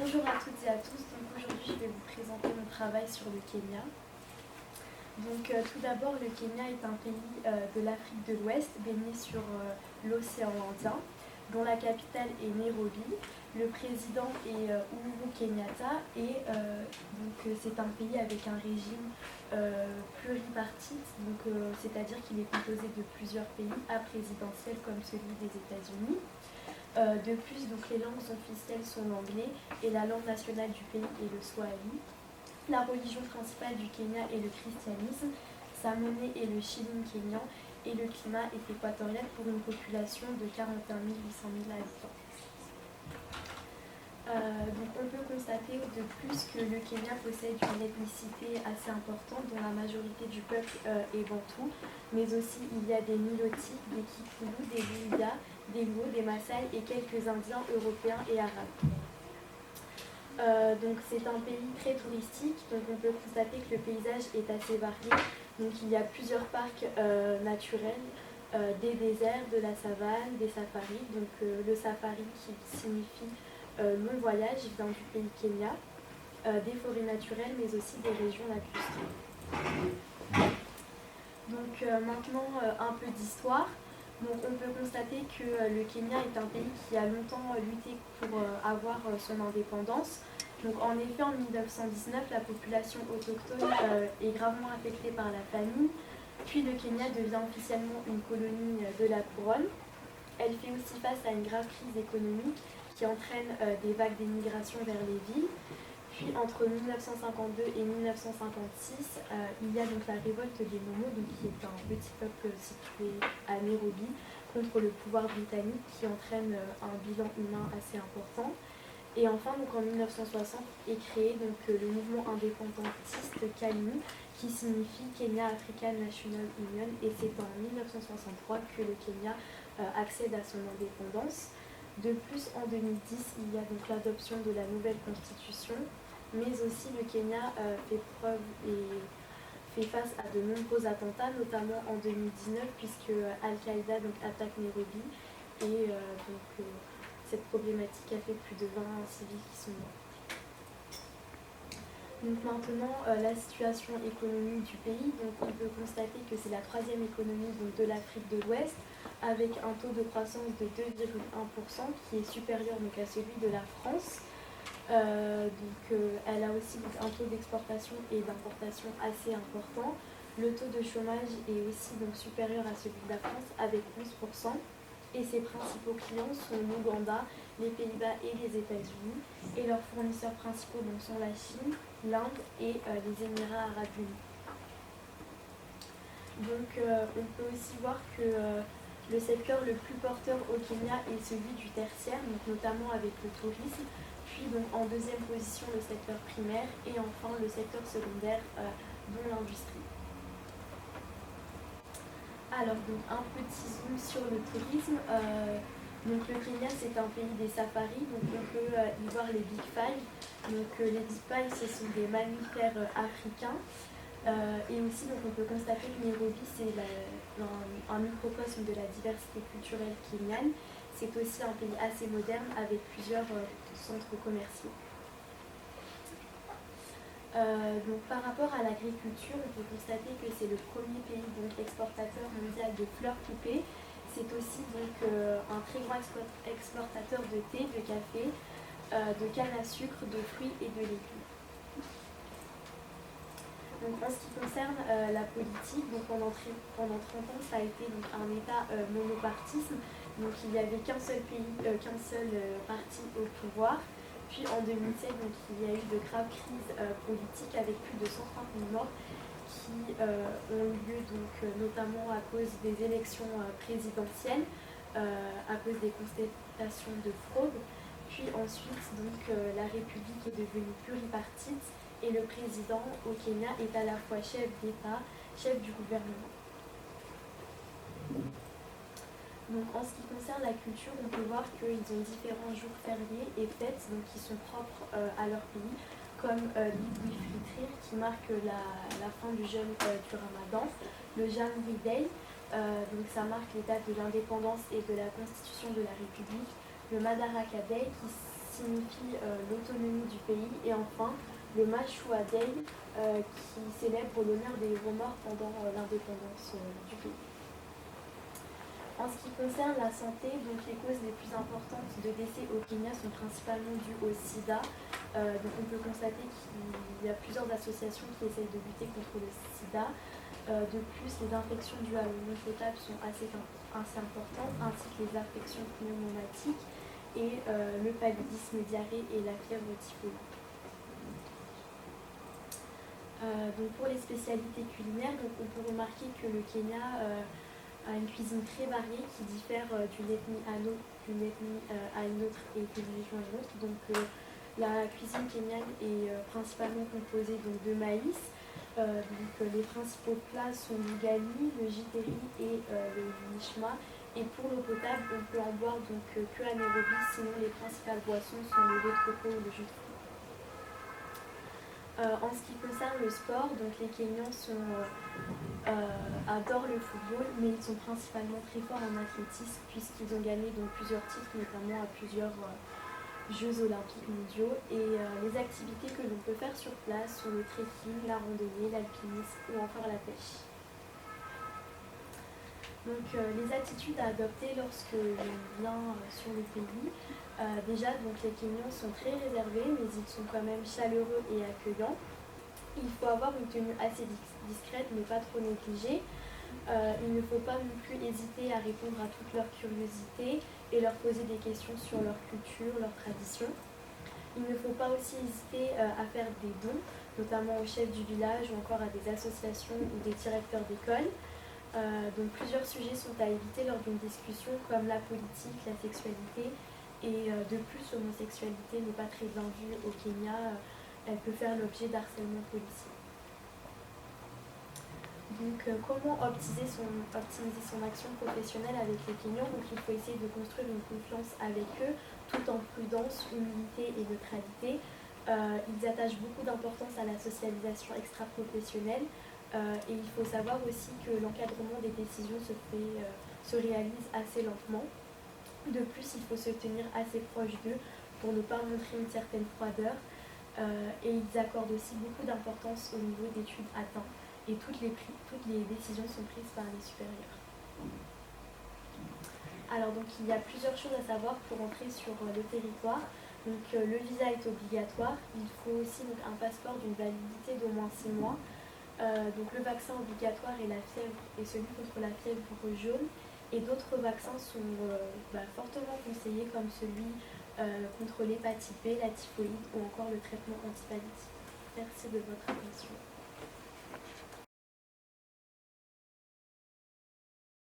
Bonjour à toutes et à tous. Donc aujourd'hui, je vais vous présenter mon travail sur le Kenya. Tout d'abord, le Kenya est un pays de l'Afrique de l'Ouest, baigné sur l'océan Indien, dont la capitale est Nairobi. Le président est Uhuru Kenyatta et c'est un pays avec un régime pluripartite, c'est-à-dire qu'il est composé de plusieurs pays à présidentiel comme celui des États-Unis. De plus, les langues officielles sont l'anglais et la langue nationale du pays est le swahili. La religion principale du Kenya est le christianisme. Sa monnaie est le shilling kényan et le climat est équatorial pour une population de 41 800 habitants. On peut constater de plus que le Kenya possède une ethnicité assez importante dont la majorité du peuple est bantou, mais aussi il y a des Nilotis, des Kikuyu, des Luhya, des Luo, des Maasai et quelques Indiens européens et arabes. C'est un pays très touristique, donc on peut constater que le paysage est assez varié. Donc il y a plusieurs parcs naturels, des déserts, de la savane, des safaris. Le safari qui signifie long voyage vient du pays Kenya, des forêts naturelles mais aussi des régions lacustres. Maintenant un peu d'histoire. On peut constater que le Kenya est un pays qui a longtemps lutté pour avoir son indépendance. En effet, en 1919, la population autochtone est gravement affectée par la famine. Puis le Kenya devient officiellement une colonie de la couronne. Elle fait aussi face à une grave crise économique qui entraîne des vagues d'émigration vers les villes. Puis entre 1952 et 1956, il y a la révolte des Momo, qui est un petit peuple situé à Nairobi, contre le pouvoir britannique qui entraîne un bilan humain assez important. Et enfin, en 1960, est créé le mouvement indépendantiste KANU, qui signifie Kenya African National Union, et c'est en 1963 que le Kenya accède à son indépendance. De plus, en 2010, il y a l'adoption de la nouvelle constitution, mais aussi le Kenya fait preuve et fait face à de nombreux attentats, notamment en 2019, puisque Al-Qaïda attaque Nairobi, et cette problématique a fait plus de 20 civils qui sont morts. Maintenant, la situation économique du pays. On peut constater que c'est la troisième économie de l'Afrique de l'Ouest, avec un taux de croissance de 2,1% qui est supérieur à celui de la France. Elle a aussi un taux d'exportation et d'importation assez important. Le taux de chômage est aussi supérieur à celui de la France avec 11%. Et ses principaux clients sont l'Ouganda, les Pays-Bas et les États-Unis. Et leurs fournisseurs principaux sont la Chine, l'Inde et les Émirats arabes unis. On peut aussi voir que le secteur le plus porteur au Kenya est celui du tertiaire, notamment avec le tourisme. Puis en deuxième position le secteur primaire et enfin le secteur secondaire, dont l'industrie. Alors, un petit zoom sur le tourisme. Le Kenya, c'est un pays des safaris, on peut y voir les Big Five. Les Big Five, ce sont des mammifères africains. Et aussi, on peut constater que Nairobi, c'est un microcosme de la diversité culturelle kenyane. C'est aussi un pays assez moderne avec plusieurs centres commerciaux. Par rapport à l'agriculture, on peut constater que c'est le premier pays exportateur mondial de fleurs coupées. C'est aussi un très grand exportateur de thé, de café, de canne à sucre, de fruits et de légumes. En ce qui concerne la politique, pendant 30 ans, ça a été un État monopartisme. Il n'y avait qu'un seul pays, qu'un seul parti au pouvoir. Puis en 2007, il y a eu de graves crises politiques avec plus de 130 000 morts qui ont eu lieu notamment à cause des élections présidentielles, à cause des constatations de fraude. Puis ensuite, la République est devenue pluripartite et le président au Kenya est à la fois chef d'État, chef du gouvernement. En ce qui concerne la culture, on peut voir qu'ils ont différents jours fériés et fêtes qui sont propres à leur pays, comme l'Eid al-Fitr qui marque la fin du jeûne du Ramadan, le Jamhuri Day, ça marque les dates de l'indépendance et de la constitution de la République, le Madaraka Day qui signifie l'autonomie du pays. Et enfin, le Mashua Day, qui célèbre l'honneur des héros morts pendant l'indépendance du pays. En ce qui concerne la santé, donc les causes les plus importantes de décès au Kenya sont principalement dues au sida. Donc on peut constater qu'il y a plusieurs associations qui essayent de lutter contre le sida. De plus, les infections dues à l'eau potable sont assez importantes, ainsi que les infections pneumatiques et le paludisme, diarrhée et la fièvre typhoïde. Donc pour les spécialités culinaires, donc on peut remarquer que le Kenya a une cuisine très variée qui diffère d'une ethnie à une autre et d'une région à une autre. Donc la cuisine kenyane est principalement composée donc, de maïs. Les principaux plats sont l'ugali, le githeri et le nishma. Et pour l'eau potable, on peut en boire donc que anaérobie, sinon les principales boissons sont le lait de coco ou le jus de fruits. En ce qui concerne le sport, donc les Kenyans adorent le football, mais ils sont principalement très forts en athlétisme puisqu'ils ont gagné donc, plusieurs titres, notamment à plusieurs Jeux olympiques mondiaux. Et les activités que l'on peut faire sur place sont le trekking, la randonnée, l'alpinisme ou encore la pêche. Donc les attitudes à adopter lorsque l'on vient sur le pays. Déjà, donc, les Kenyans sont très réservés, mais ils sont quand même chaleureux et accueillants. Il faut avoir une tenue assez discrète, mais pas trop négligée. Il ne faut pas non plus hésiter à répondre à toutes leurs curiosités et leur poser des questions sur leur culture, leurs traditions. Il ne faut pas aussi hésiter à faire des dons, notamment au chef du village ou encore à des associations ou des directeurs d'école. Donc plusieurs sujets sont à éviter lors d'une discussion comme la politique, la sexualité et de plus l'homosexualité n'est pas très bien vue au Kenya, elle peut faire l'objet d'harcèlement policier. Donc comment optimiser son action professionnelle avec les Kenyans? Donc il faut essayer de construire une confiance avec eux tout en prudence, humilité et neutralité. Ils attachent beaucoup d'importance à la socialisation extra-professionnelle. Et il faut savoir aussi que l'encadrement des décisions se réalise assez lentement. De plus, il faut se tenir assez proche d'eux pour ne pas montrer une certaine froideur. Et ils accordent aussi beaucoup d'importance au niveau d'études atteints. Et toutes les décisions sont prises par les supérieurs. Alors donc il y a plusieurs choses à savoir pour entrer sur le territoire. Donc le visa est obligatoire. Il faut aussi donc, un passeport d'une validité d'au moins 6 mois. Donc le vaccin obligatoire est celui contre la fièvre jaune et d'autres vaccins sont fortement conseillés comme celui contre l'hépatite B, la typhoïde ou encore le traitement antipalliatif. Merci de votre attention.